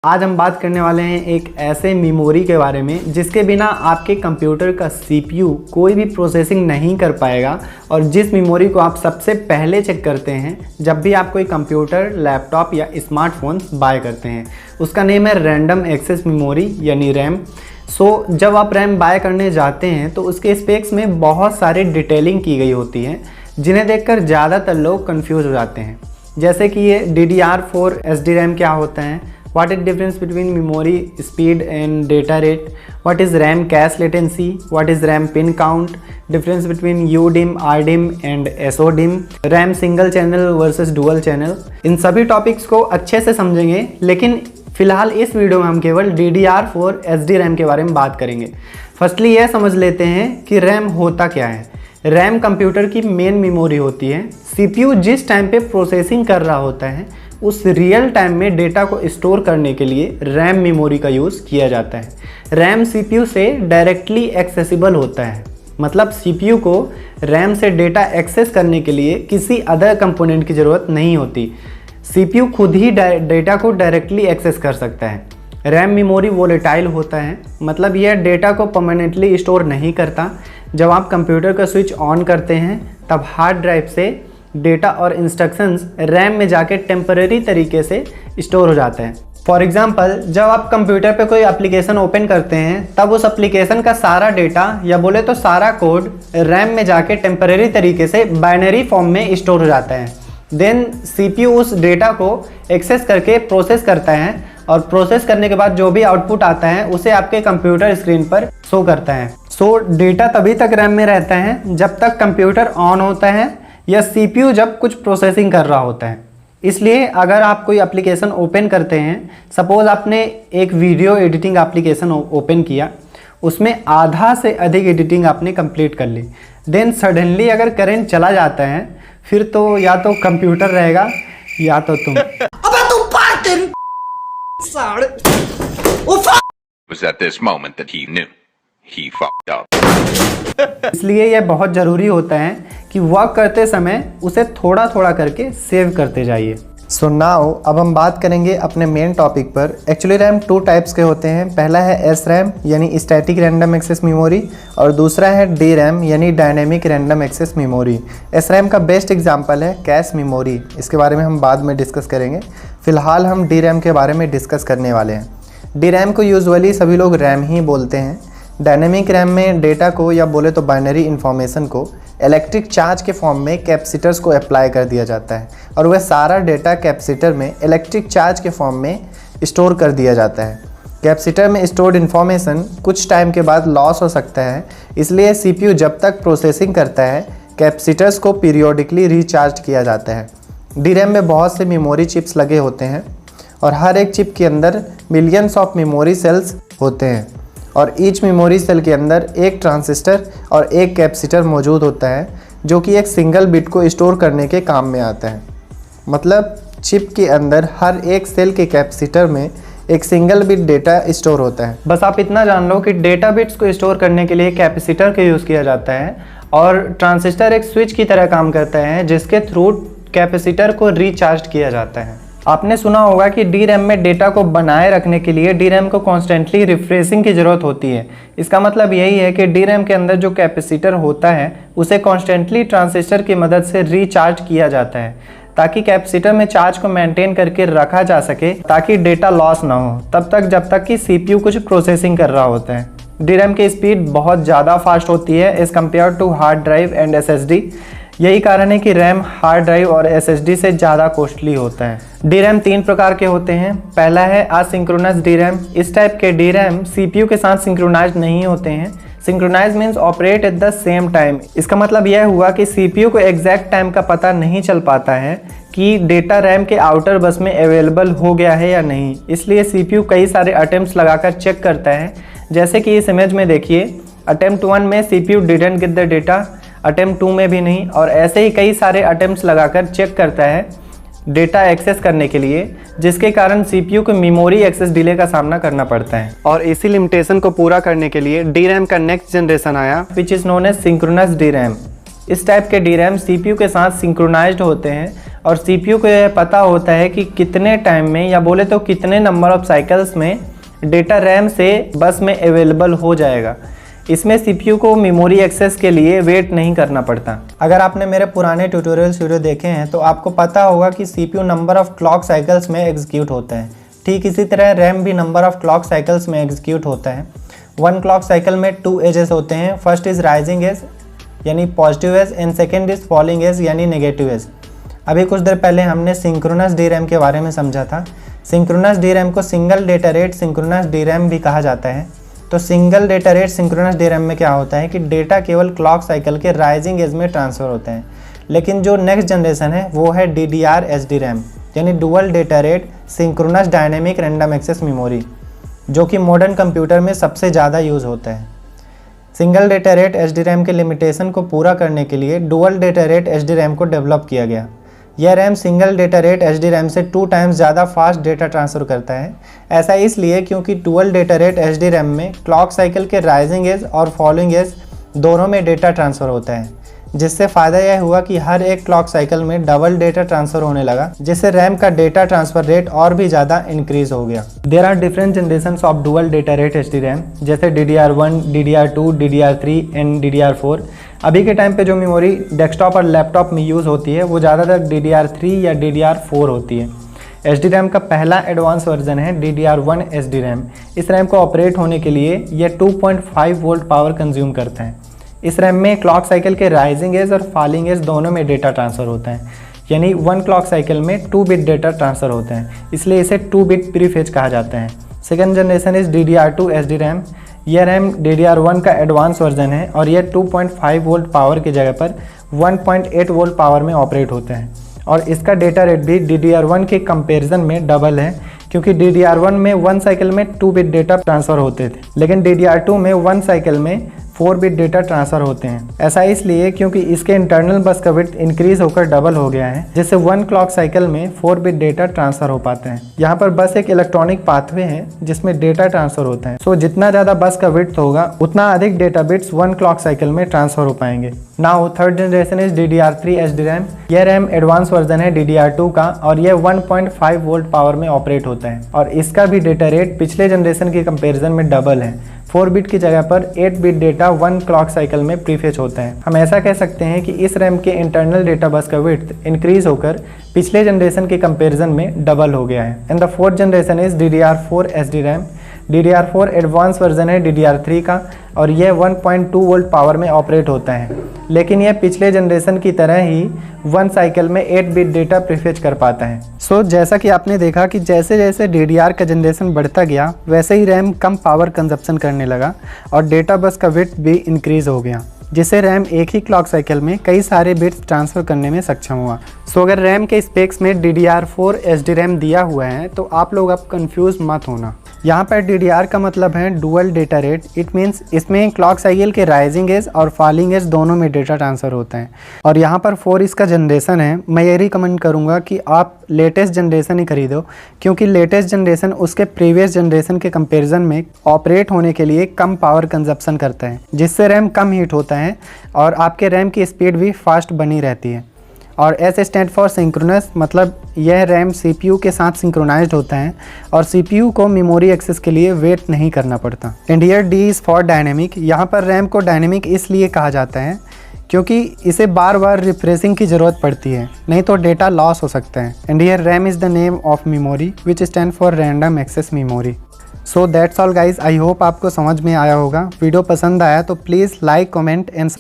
आज हम बात करने वाले हैं एक ऐसे मेमोरी के बारे में जिसके बिना आपके कंप्यूटर का सीपीयू कोई भी प्रोसेसिंग नहीं कर पाएगा और जिस मेमोरी को आप सबसे पहले चेक करते हैं जब भी आप कोई कंप्यूटर, लैपटॉप या स्मार्टफोन बाय करते हैं। उसका नेम है रैंडम एक्सेस मेमोरी यानी रैम। जब आप रैम बाय करने जाते हैं तो उसके स्पेक्स में बहुत सारी डिटेलिंग की गई होती है जिन्हें देखकर ज़्यादातर लोग कंफ्यूज हो जाते हैं। जैसे कि ये DDR4 SD रैम क्या होता है, what is difference between memory speed and data rate, what is RAM cache latency, what is RAM pin count, difference between UDIMM, RDIMM and SODIMM, RAM single channel versus dual channel। इन सभी topics को अच्छे से समझेंगे, लेकिन फिलहाल इस video में हम केवल DDR4 SD रैम के बारे में बात करेंगे। फर्स्टली यह समझ लेते हैं कि रैम होता क्या है। रैम कंप्यूटर की मेन मेमोरी होती है। CPU जिस टाइम पे प्रोसेसिंग कर रहा होता है उस रियल टाइम में डेटा को स्टोर करने के लिए रैम मेमोरी का यूज़ किया जाता है। रैम CPU से डायरेक्टली एक्सेसिबल होता है, मतलब CPU को रैम से डेटा एक्सेस करने के लिए किसी अदर कंपोनेंट की ज़रूरत नहीं होती। CPU खुद ही डेटा को डायरेक्टली एक्सेस कर सकता है। रैम मेमोरी वोलेटाइल होता है, मतलब यह डेटा को परमानेंटली स्टोर नहीं करता। जब आप कंप्यूटर का स्विच ऑन करते हैं तब हार्ड ड्राइव से डेटा और इंस्ट्रक्शंस रैम में जाके टेम्परेरी तरीके से स्टोर हो जाते हैं। फॉर एग्जांपल, जब आप कंप्यूटर पे कोई एप्लीकेशन ओपन करते हैं तब उस एप्लीकेशन का सारा डेटा या बोले तो सारा कोड रैम में जाके टेम्परेरी तरीके से बाइनरी फॉर्म में स्टोर हो जाता है। देन CPU उस डेटा को एक्सेस करके प्रोसेस करता है और प्रोसेस करने के बाद जो भी आउटपुट आता है उसे आपके कंप्यूटर स्क्रीन पर शो करता है। डेटा तभी तक रैम में रहता है जब तक कंप्यूटर ऑन होता है या CPU जब कुछ प्रोसेसिंग कर रहा होता है। इसलिए अगर आप कोई एप्लीकेशन ओपन करते हैं, सपोज आपने एक वीडियो एडिटिंग एप्लीकेशन ओपन किया, उसमें आधा से अधिक एडिटिंग आपने कंप्लीट कर ली, देन सडनली अगर करंट चला जाता है फिर तो या तो कंप्यूटर रहेगा या तो तुम। अबे तू Was at this moment that he knew he fucked up. इसलिए यह बहुत ज़रूरी होता है कि वर्क करते समय उसे थोड़ा थोड़ा करके सेव करते जाइए। सो नाउ अब हम बात करेंगे अपने मेन टॉपिक पर। एक्चुअली रैम 2 टाइप्स के होते हैं। पहला है SRAM यानी स्टैटिक रैंडम एक्सेस मेमोरी और दूसरा है DRAM यानी dynamic random access memory. SRAM का बेस्ट एग्जांपल है कैश मेमोरी। इसके बारे में हम बाद में डिस्कस करेंगे। फिलहाल हम DRAM के बारे में डिस्कस करने वाले हैं। DRAM को यूजुअली सभी लोग रैम ही बोलते हैं। डायनेमिक रैम में डेटा को या बोले तो बाइनरी इन्फॉर्मेशन को इलेक्ट्रिक चार्ज के फॉर्म में कैपेसिटर्स को अप्लाई कर दिया जाता है और वह सारा डेटा कैपेसिटर में इलेक्ट्रिक चार्ज के फॉर्म में स्टोर कर दिया जाता है। कैपेसिटर में स्टोर्ड इन्फॉर्मेशन कुछ टाइम के बाद लॉस हो सकता है, इसलिए CPU जब तक प्रोसेसिंग करता है कैपेसिटर्स को पीरियोडिकली रिचार्ज किया जाता है। DRAM में बहुत से मेमोरी चिप्स लगे होते हैं और हर एक चिप के अंदर मिलियंस ऑफ मेमोरी सेल्स होते हैं और ईच मेमोरी सेल के अंदर एक ट्रांजिस्टर और एक कैपेसिटर मौजूद होता है जो कि एक सिंगल बिट को स्टोर करने के काम में आता है। मतलब चिप के अंदर हर एक सेल के कैपेसिटर में एक सिंगल बिट डेटा स्टोर होता है। बस आप इतना जान लो कि डेटा बिट्स को स्टोर करने के लिए कैपेसिटर का यूज़ किया जाता है और ट्रांजिस्टर एक स्विच की तरह काम करता है जिसके थ्रू कैपेसिटर को रिचार्ज किया जाता है। आपने सुना होगा कि DRAM में डेटा को बनाए रखने के लिए DRAM को कॉन्स्टेंटली रिफ्रेशिंग की ज़रूरत होती है। इसका मतलब यही है कि DRAM के अंदर जो कैपेसिटर होता है उसे कॉन्स्टेंटली ट्रांजिस्टर की मदद से रिचार्ज किया जाता है ताकि कैपेसिटर में चार्ज को मेंटेन करके रखा जा सके ताकि डेटा लॉस ना हो तब तक जब तक कि CPU कुछ प्रोसेसिंग कर रहा होता है। DRAM की स्पीड बहुत ज़्यादा फास्ट होती है as compare to hard drive and SSD। यही कारण है कि रैम हार्ड ड्राइव और SSD से ज़्यादा कॉस्टली होता है। DRAM 3 प्रकार के होते हैं। पहला है असिंक्रोनस DRAM। इस टाइप के DRAM CPU के साथ सिंक्रोनाइज नहीं होते हैं। Synchronise means operate at the same time. इसका मतलब यह हुआ कि CPU को एग्जैक्ट टाइम का पता नहीं चल पाता है कि डेटा रैम के आउटर बस में अवेलेबल हो गया है या नहीं, इसलिए CPU कई सारे अटेम्प्ट्स लगाकर चेक करता है। जैसे कि इस इमेज में देखिए, अटेम्प्ट 1 में CPU didn't get the data, attempt 2 में भी नहीं, और ऐसे ही कई सारे अटेम्प्ट्स लगाकर चेक करता है डेटा एक्सेस करने के लिए, जिसके कारण CPU को मेमोरी एक्सेस डिले का सामना करना पड़ता है। और इसी लिमिटेशन को पूरा करने के लिए DRAM का नेक्स्ट जनरेशन आया which is known as synchronous DRAM। इस टाइप के DRAM CPU के साथ सिंक्रोनाइज्ड होते हैं और CPU को यह पता होता है कि कितने टाइम में या बोले तो कितने नंबर ऑफ साइकिल्स में डेटा रैम से बस में अवेलेबल हो जाएगा। इसमें CPU को मेमोरी एक्सेस के लिए वेट नहीं करना पड़ता। अगर आपने मेरे पुराने ट्यूटोरियल्स वीडियो देखे हैं तो आपको पता होगा कि CPU number of clock cycles में एग्जीक्यूट होता है। ठीक इसी तरह रैम भी नंबर ऑफ क्लॉक साइकिल्स में एग्जीक्यूट होता है। 1 क्लॉक साइकिल में 2 एजेस होते हैं। फर्स्ट इज़ राइजिंग एज यानी positive edge and second is falling edge यानी नेगेटिव एज। अभी कुछ देर पहले हमने सिंक्रोनस DRAM के बारे में समझा था। सिंक्रोनस DRAM को single data rate synchronous DRAM भी कहा जाता है। तो single data rate synchronous DRAM में क्या होता है कि डेटा केवल क्लॉक साइकिल के राइजिंग एज में ट्रांसफ़र होता है। लेकिन जो नेक्स्ट जनरेशन है वो है DDR SDRAM यानी dual data rate synchronous dynamic random access memory, जो कि मॉडर्न कंप्यूटर में सबसे ज़्यादा यूज़ होता है। सिंगल डेटा रेट SDRAM के लिमिटेशन को पूरा करने के लिए डुअल डेटा रेट SDRAM को डेवलप किया गया। यह RAM single data rate SDRAM से 2 टाइम्स ज़्यादा फास्ट डेटा ट्रांसफ़र करता है। ऐसा इसलिए क्योंकि डुअल डेटा रेट SDRAM में क्लॉक साइकिल के राइजिंग एज और फॉलोइंग एज दोनों में डेटा ट्रांसफ़र होता है, जिससे फ़ायदा यह हुआ कि हर एक क्लॉक साइकिल में डबल डेटा ट्रांसफ़र होने लगा, जिससे रैम का डेटा ट्रांसफ़र रेट और भी ज़्यादा इंक्रीज़ हो गया। There are different generations of dual data rate SDRAM जैसे DDR1, DDR2, DDR3 and DDR4। अभी के टाइम पे जो मेमोरी डेस्कटॉप और लैपटॉप में यूज़ होती है वो ज़्यादातर DDR3 या DDR4 होती है। SDRAM का पहला एडवांस वर्जन है DDR1 SDRAM। इस रैम को ऑपरेट होने के लिए यह 2.5 वोल्ट पावर कंज्यूम करता है। इस रैम में क्लॉक साइकिल के राइजिंग एज और फॉलिंग एज दोनों में डेटा ट्रांसफ़र होता है, यानी 1 क्लॉक साइकिल में 2 बिट डेटा ट्रांसफ़र होते हैं, इसलिए इसे 2 बिट प्रीफेज कहा जाता है। Second generation is DDR2 SDRAM। यह रैम DDR1 का एडवांस वर्जन है और यह 2.5 वोल्ट पावर की जगह पर 1.8 वोल्ट पावर में ऑपरेट होते हैं, और इसका डेटा रेट भी DDR1 के कंपैरिजन में डबल है, क्योंकि DDR1 में 1 साइकिल में 2 बिट डेटा ट्रांसफ़र होते थे, लेकिन DDR2 में 1 साइकिल में 4 बिट डेटा ट्रांसफ़र होते हैं। ऐसा इसलिए क्योंकि इसके इंटरनल बस का विड्थ इंक्रीज होकर डबल हो गया है, जिससे 1 क्लॉक साइकिल में 4 बिट डेटा ट्रांसफ़र हो पाते हैं। यहाँ पर बस एक इलेक्ट्रॉनिक पाथवे है जिसमें डेटा ट्रांसफ़र होता है। सो जितना ज़्यादा बस का विड्थ होगा उतना अधिक डेटा बिट्स 1 क्लॉक साइकिल में ट्रांसफ़र हो पाएंगे। Now third generation is DDR3 SDRAM। यह रैम एडवांस वर्जन है DDR2 का और यह 1.5 वोल्ट पावर में ऑपरेट होता है, और इसका भी डेटा रेट पिछले जनरेशन के कंपैरिजन में डबल है। 4 बिट की जगह पर 8 बिट डेटा 1 क्लॉक साइकिल में प्रीफेच होता है। हम ऐसा कह सकते हैं कि इस रैम के इंटरनल डेटा बस का विड्थ इंक्रीज होकर पिछले जनरेशन के कंपैरिजन में डबल हो गया है। And the fourth generation is DDR4 SDRAM। DDR4 advance version है DDR3 का और यह 1.2 वोल्ट पावर में ऑपरेट होता है, लेकिन यह पिछले जनरेशन की तरह ही 1 साइकिल में 8 बिट डेटा प्रीफेच कर पाता है। सो जैसा कि आपने देखा कि जैसे जैसे DDR का जनरेशन बढ़ता गया वैसे ही रैम कम पावर कंजप्शन करने लगा और डेटा बस का विड्थ भी इंक्रीज हो गया, जिससे रैम एक ही क्लॉक साइकिल में कई सारे बिट्स ट्रांसफ़र करने में सक्षम हुआ। सो अगर रैम के स्पेक्स में DDR4 SDRAM दिया हुआ है तो आप लोग अब कंफ्यूज मत होना। यहाँ पर DDR का मतलब है dual data rate. It means इसमें क्लॉक साइकिल के राइजिंग एज और फॉलिंग एज दोनों में डेटा ट्रांसफ़र होता है। और यहाँ पर 4 इसका जनरेशन है। मैं ये रिकमेंड करूँगा कि आप लेटेस्ट जनरेशन ही खरीदो, क्योंकि लेटेस्ट जनरेशन उसके प्रीवियस जनरेशन के कंपैरिजन में ऑपरेट होने के लिए कम पावर कंजप्शन करता है, जिससे रैम कम हीट होता है और आपके रैम की स्पीड भी फास्ट बनी रहती है। और S स्टैंड फॉर सिंक्रोनस, मतलब यह रैम CPU के साथ सिंक्रोनाइज्ड होता है और CPU को मेमोरी एक्सेस के लिए वेट नहीं करना पड़ता। And here D is for dynamic. यहाँ पर रैम को डायनेमिक इसलिए कहा जाता है क्योंकि इसे बार बार रिफ्रेशिंग की ज़रूरत पड़ती है, नहीं तो डेटा लॉस हो सकता है। And here RAM is the name of memory which stand for random access memory. So that's all guys. I hope आपको समझ में आया होगा। वीडियो पसंद आया तो प्लीज़ लाइक, कमेंट एंड